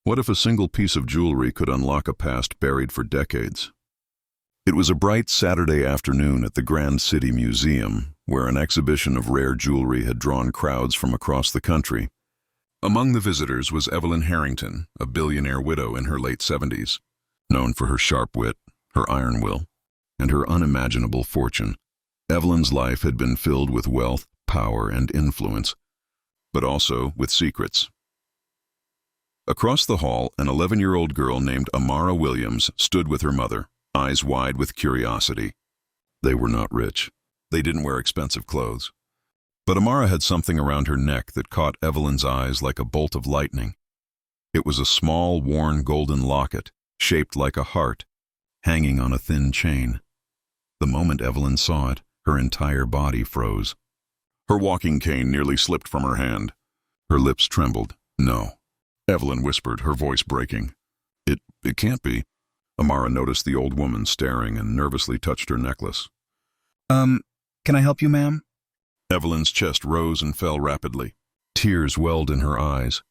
What if a single piece of jewelry could unlock a past buried for decades? It was a bright Saturday afternoon at the Grand City Museum, where an exhibition of rare jewelry had drawn crowds from across the country. Among the visitors was Evelyn Harrington, a billionaire widow in her late 70s, known for her sharp wit, her iron will, and her unimaginable fortune. Evelyn's life had been filled with wealth, power, and influence, but also with secrets. Across the hall, an 11-year-old girl named Amara Williams stood with her mother, eyes wide with curiosity. They were not rich. They didn't wear expensive clothes. But Amara had something around her neck that caught Evelyn's eyes like a bolt of lightning. It was a small, worn golden locket, shaped like a heart, hanging on a thin chain. The moment Evelyn saw it, her entire body froze. Her walking cane nearly slipped from her hand. Her lips trembled. "No," Evelyn whispered, her voice breaking. It can't be." Amara noticed the old woman staring and nervously touched her necklace. Can I help you, ma'am?" Evelyn's chest rose and fell rapidly. Tears welled in her eyes,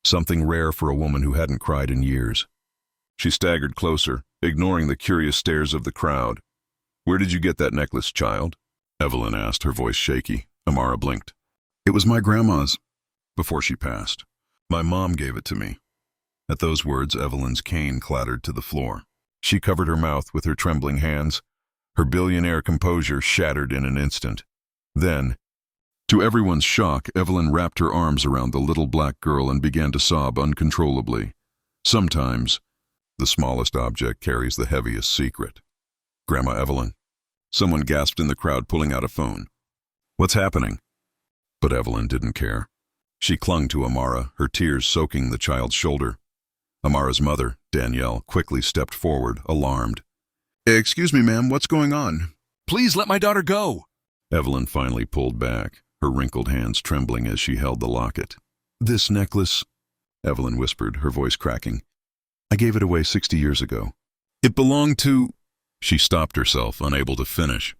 something rare for a woman who hadn't cried in years. She staggered closer, ignoring the curious stares of the crowd. "Where did you get that necklace, child?" Evelyn asked, her voice shaky. Amara blinked. "It was my grandma's before she passed. My mom gave it to me." At those words, Evelyn's cane clattered to the floor. She covered her mouth with her trembling hands. Her billionaire composure shattered in an instant. Then, to everyone's shock, Evelyn wrapped her arms around the little black girl and began to sob uncontrollably. Sometimes, the smallest object carries the heaviest secret. "Grandma Evelyn." Someone gasped in the crowd, pulling out a phone. "What's happening?" But Evelyn didn't care. She clung to Amara, her tears soaking the child's shoulder. Amara's mother, Danielle, quickly stepped forward, alarmed. "Excuse me, ma'am, what's going on? Please let my daughter go." Evelyn finally pulled back, her wrinkled hands trembling as she held the locket. "This necklace," Evelyn whispered, her voice cracking. "I gave it away 60 years ago. It belonged to—" She stopped herself, unable to finish.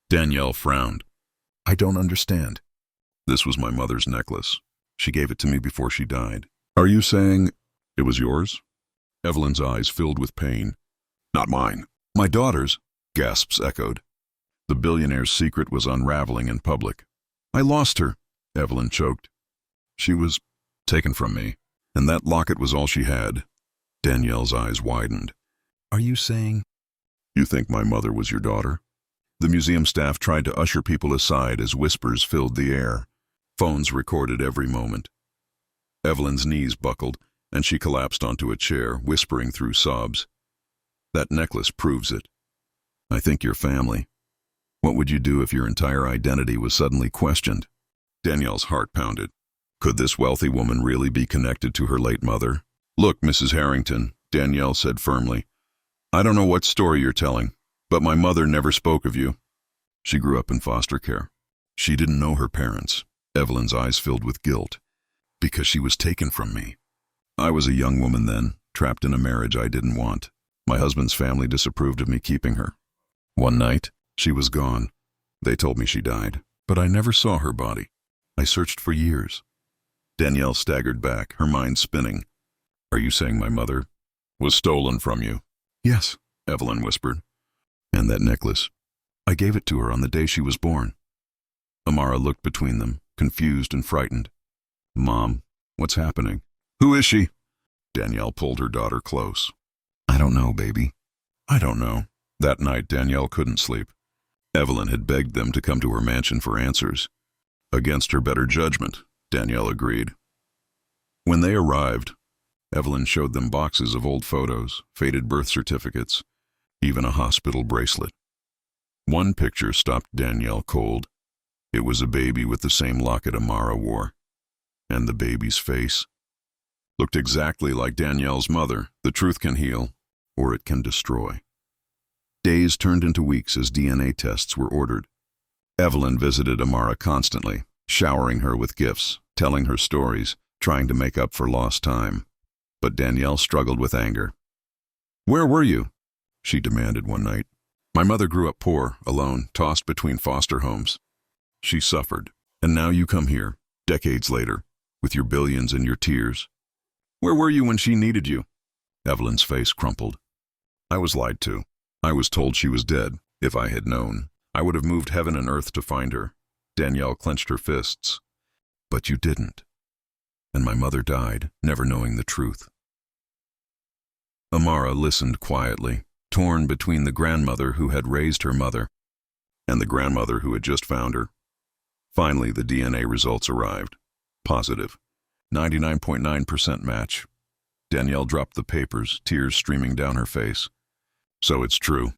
Danielle frowned. "I don't understand." "This was my mother's necklace. She gave it to me before she died." "Are you saying it was yours?" Evelyn's eyes filled with pain. "Not mine. My daughter's," gasps echoed. The billionaire's secret was unraveling in public. "I lost her," Evelyn choked. "She was taken from me, and that locket was all she had." Danielle's eyes widened. "Are you saying—" "You think my mother was your daughter?" The museum staff tried to usher people aside as whispers filled the air. Phones recorded every moment. Evelyn's knees buckled, and she collapsed onto a chair, whispering through sobs. "That necklace proves it. I think your family. What would you do if your entire identity was suddenly questioned?" Danielle's heart pounded. Could this wealthy woman really be connected to her late mother? "Look, Mrs. Harrington," Danielle said firmly. "I don't know what story you're telling, but my mother never spoke of you. She grew up in foster care. She didn't know her parents." Evelyn's eyes filled with guilt. "Because she was taken from me. I was a young woman then, trapped in a marriage I didn't want. My husband's family disapproved of me keeping her. One night, she was gone. They told me she died, but I never saw her body. I searched for years." Danielle staggered back, her mind spinning. "Are you saying my mother was stolen from you?" "Yes," Evelyn whispered. "And that necklace? I gave it to her on the day she was born." Amara looked between them, confused and frightened. "Mom, what's happening?" "Who is she?" Danielle pulled her daughter close. "I don't know, baby. I don't know." That night, Danielle couldn't sleep. Evelyn had begged them to come to her mansion for answers. Against her better judgment, Danielle agreed. When they arrived, Evelyn showed them boxes of old photos, faded birth certificates, even a hospital bracelet. One picture stopped Danielle cold. It was a baby with the same locket Amara wore. And the baby's face looked exactly like Danielle's mother. The truth can heal, or it can destroy. Days turned into weeks as DNA tests were ordered. Evelyn visited Amara constantly, showering her with gifts, telling her stories, trying to make up for lost time. But Danielle struggled with anger. "Where were you?" she demanded one night. "My mother grew up poor, alone, tossed between foster homes. She suffered, and now you come here, decades later, with your billions and your tears." Where were you when she needed you? Evelyn's face crumpled. I was lied to. I was told she was dead. If I had known, I would have moved heaven and earth to find her. Danielle clenched her fists. But you didn't. And my mother died, never knowing the truth. Amara listened quietly, torn between the grandmother who had raised her mother and the grandmother who had just found her. Finally, the DNA results arrived. Positive. 99.9% match. Danielle dropped the papers, tears streaming down her face. So it's true.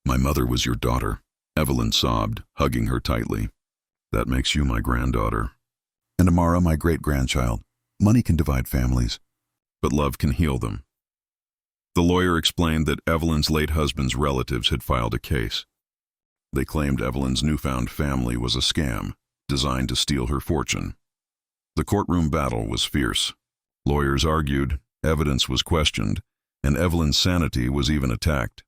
My mother was your daughter. Evelyn sobbed, hugging her tightly. That makes you my granddaughter. And Amara my great-grandchild. Money can divide families, but love can heal them. The lawyer explained that Evelyn's late husband's relatives had filed a case. They claimed Evelyn's newfound family was a scam, designed to steal her fortune. The courtroom battle was fierce. Lawyers argued, evidence was questioned, and Evelyn's sanity was even attacked.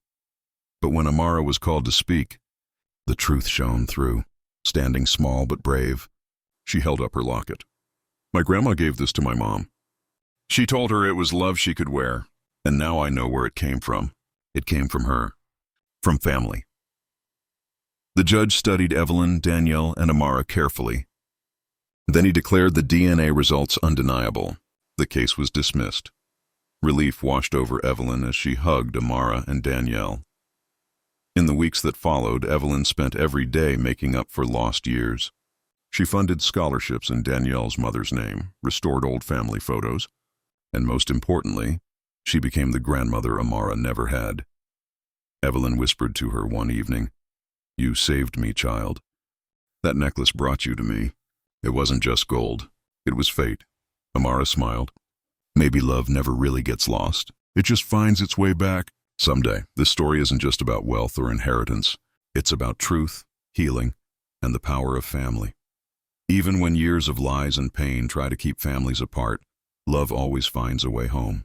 But when Amara was called to speak, the truth shone through. Standing small but brave, she held up her locket. My grandma gave this to my mom. She told her it was love she could wear, and now I know where it came from. It came from her. From family. The judge studied Evelyn, Danielle, and Amara carefully. Then he declared the DNA results undeniable. The case was dismissed. Relief washed over Evelyn as she hugged Amara and Danielle. In the weeks that followed, Evelyn spent every day making up for lost years. She funded scholarships in Danielle's mother's name, restored old family photos, and most importantly, she became the grandmother Amara never had. Evelyn whispered to her one evening, "You saved me, child. That necklace brought you to me. It wasn't just gold. It was fate." Amara smiled. Maybe love never really gets lost. It just finds its way back. Someday, this story isn't just about wealth or inheritance. It's about truth, healing, and the power of family. Even when years of lies and pain try to keep families apart, love always finds a way home.